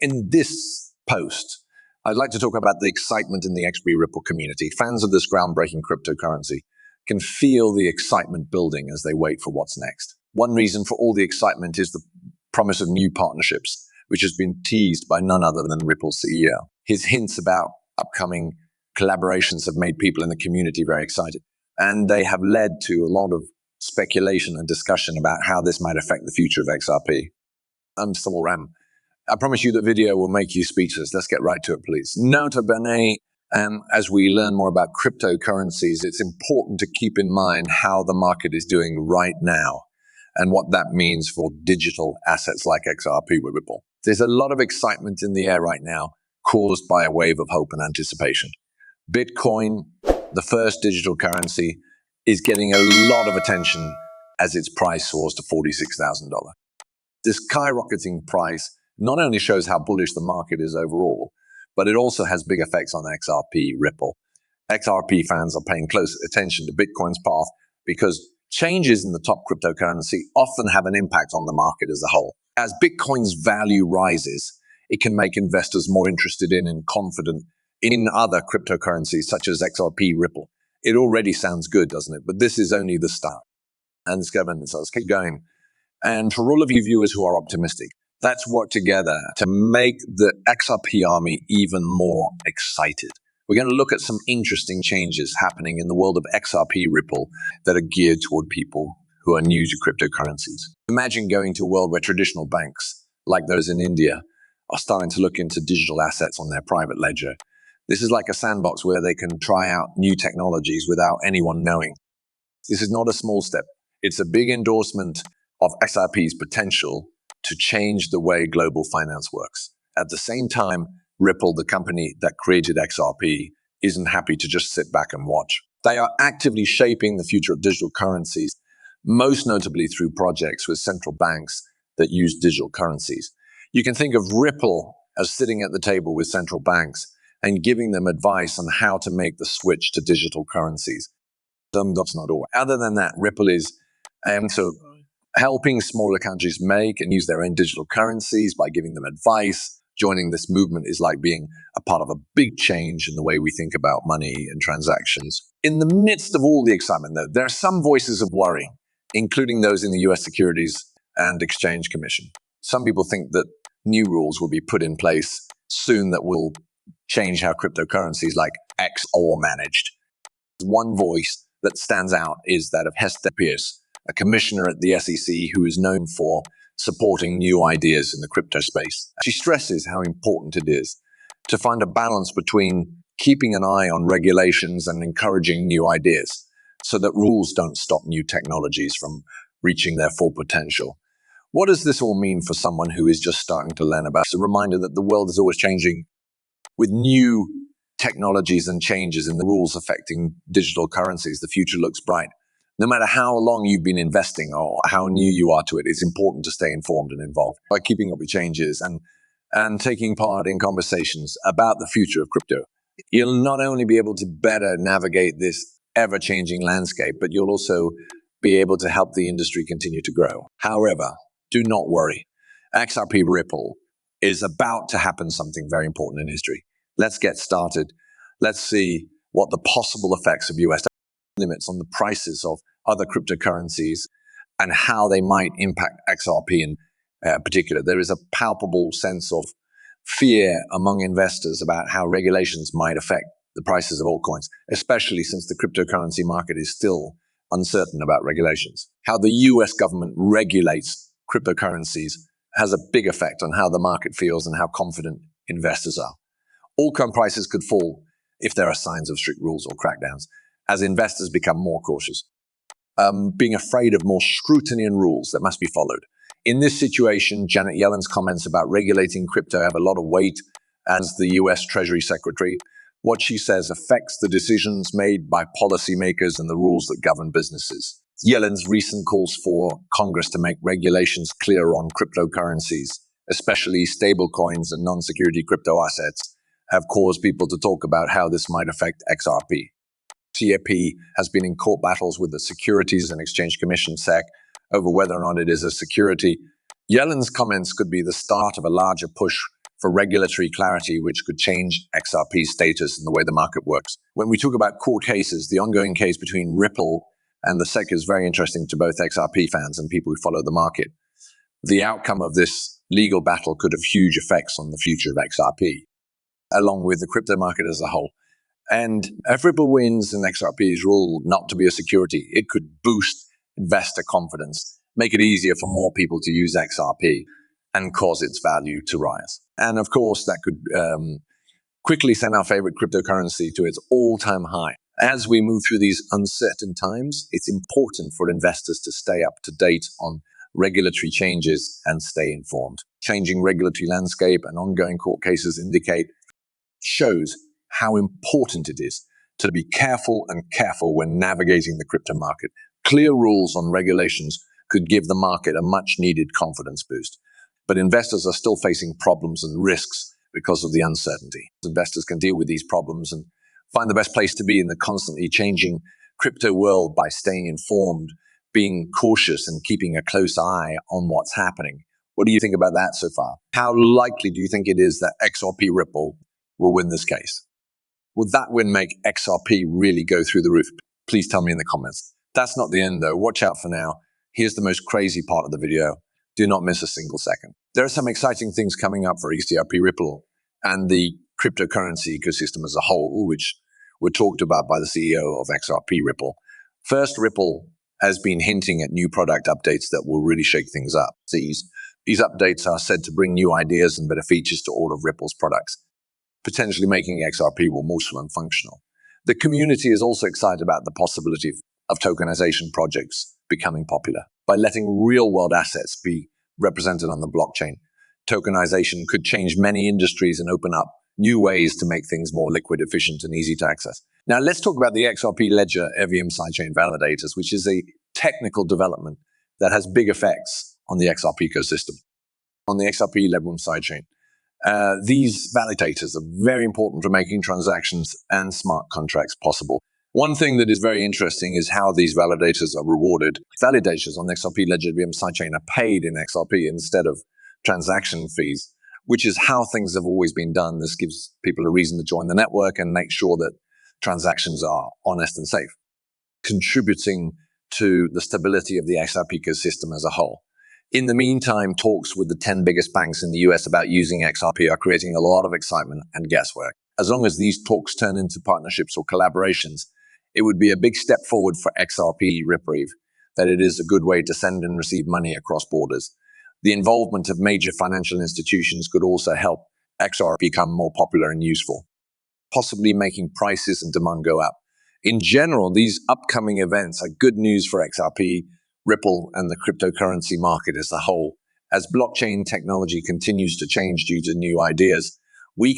In this post, I'd like to talk about the excitement in the XRP Ripple community. Fans of this groundbreaking cryptocurrency can feel the excitement building as they wait for what's next. One reason for all the excitement is the promise of new partnerships, which has been teased by none other than Ripple's CEO. His hints about upcoming collaborations have made people in the community very excited, and they have led to a lot of speculation and discussion about how this might affect the future of XRP. I'm Samuel Ram. I promise you the video will make you speechless. Let's get right to it, please. Nota bene, as we learn more about cryptocurrencies, it's important to keep in mind how the market is doing right now and what that means for digital assets like XRP with Ripple. There's a lot of excitement in the air right now, caused by a wave of hope and anticipation. Bitcoin, the first digital currency, is getting a lot of attention as its price soars to $46,000. This skyrocketing price not only shows how bullish the market is overall, but it also has big effects on XRP Ripple. XRP fans are paying close attention to Bitcoin's path because changes in the top cryptocurrency often have an impact on the market as a whole. As Bitcoin's value rises, it can make investors more interested in and confident in other cryptocurrencies such as XRP Ripple. It already sounds good, doesn't it? But this is only the start. And this government, so let's keep going. And for all of you viewers who are optimistic, let's work together to make the XRP army even more excited. We're going to look at some interesting changes happening in the world of XRP Ripple that are geared toward people who are new to cryptocurrencies. Imagine going to a world where traditional banks, like those in India, are starting to look into digital assets on their private ledger. This is like a sandbox where they can try out new technologies without anyone knowing. This is not a small step. It's a big endorsement of XRP's potential to change the way global finance works. At the same time, Ripple, the company that created XRP, isn't happy to just sit back and watch. They are actively shaping the future of digital currencies, most notably through projects with central banks that use digital currencies. You can think of Ripple as sitting at the table with central banks and giving them advice on how to make the switch to digital currencies. That's not all. Other than that, Ripple is helping smaller countries make and use their own digital currencies by giving them advice. Joining this movement is like being a part of a big change in the way we think about money and transactions. In the midst of all the excitement, though, there are some voices of worry, including those in the US Securities and Exchange Commission. Some people think that new rules will be put in place soon that will change how cryptocurrencies like X are managed. One voice that stands out is that of Hester Peirce, a commissioner at the SEC who is known for supporting new ideas in the crypto space. She stresses how important it is to find a balance between keeping an eye on regulations and encouraging new ideas so that rules don't stop new technologies from reaching their full potential. What does this all mean for someone who is just starting to learn about it? It's a reminder that the world is always changing with new technologies and changes in the rules affecting digital currencies. The future looks bright. No matter how long you've been investing or how new you are to it, it's important to stay informed and involved by keeping up with changes and taking part in conversations about the future of crypto. You'll not only be able to better navigate this ever-changing landscape, but you'll also be able to help the industry continue to grow. However, do not worry. XRP Ripple is about to happen something very important in history. Let's get started. Let's see what the possible effects of US limits on the prices of other cryptocurrencies and how they might impact XRP in particular. There is a palpable sense of fear among investors about how regulations might affect the prices of altcoins, especially since the cryptocurrency market is still uncertain about regulations. How the US government regulates cryptocurrencies has a big effect on how the market feels and how confident investors are. Altcoin prices could fall if there are signs of strict rules or crackdowns, as investors become more cautious, being afraid of more scrutiny and rules that must be followed. In this situation, Janet Yellen's comments about regulating crypto have a lot of weight as the US Treasury Secretary. What she says affects the decisions made by policymakers and the rules that govern businesses. Yellen's recent calls for Congress to make regulations clearer on cryptocurrencies, especially stablecoins and non-security crypto assets, have caused people to talk about how this might affect XRP. CAP has been in court battles with the Securities and Exchange Commission, SEC, over whether or not it is a security. Yellen's comments could be the start of a larger push for regulatory clarity, which could change XRP's status and the way the market works. When we talk about court cases, the ongoing case between Ripple and the SEC is very interesting to both XRP fans and people who follow the market. The outcome of this legal battle could have huge effects on the future of XRP, along with the crypto market as a whole. And if Ripple wins and XRP is ruled not to be a security, it could boost investor confidence, make it easier for more people to use XRP, and cause its value to rise. And of course, that could quickly send our favorite cryptocurrency to its all-time high. As we move through these uncertain times, it's important for investors to stay up to date on regulatory changes and stay informed. Changing regulatory landscape and ongoing court cases shows how important it is to be careful when navigating the crypto market. Clear rules on regulations could give the market a much-needed confidence boost. But investors are still facing problems and risks because of the uncertainty. Investors can deal with these problems and find the best place to be in the constantly changing crypto world by staying informed, being cautious, and keeping a close eye on what's happening. What do you think about that so far? How likely do you think it is that XRP Ripple will win this case? Would that win make XRP really go through the roof? Please tell me in the comments. That's not the end though. Watch out for now. Here's the most crazy part of the video. Do not miss a single second. There are some exciting things coming up for XRP Ripple and the cryptocurrency ecosystem as a whole, which were talked about by the CEO of XRP Ripple. First, Ripple has been hinting at new product updates that will really shake things up. These updates are said to bring new ideas and better features to all of Ripple's products, potentially making XRP more useful and functional. The community is also excited about the possibility of tokenization projects becoming popular. By letting real-world assets be represented on the blockchain, tokenization could change many industries and open up new ways to make things more liquid, efficient, and easy to access. Now, let's talk about the XRP Ledger Ethereum sidechain validators, which is a technical development that has big effects on the XRP ecosystem. On the XRP Ethereum sidechain, these validators are very important for making transactions and smart contracts possible. One thing that is very interesting is how these validators are rewarded. Validators on the XRP Ledger Ethereum sidechain are paid in XRP instead of transaction fees, which is how things have always been done. This gives people a reason to join the network and make sure that transactions are honest and safe, contributing to the stability of the XRP ecosystem as a whole. In the meantime, talks with the 10 biggest banks in the US about using XRP are creating a lot of excitement and guesswork. As long as these talks turn into partnerships or collaborations, it would be a big step forward for XRP Reprieve, that it is a good way to send and receive money across borders. The involvement of major financial institutions could also help XRP become more popular and useful, possibly making prices and demand go up. In general, these upcoming events are good news for XRP, Ripple, and the cryptocurrency market as a whole. As blockchain technology continues to change due to new ideas, we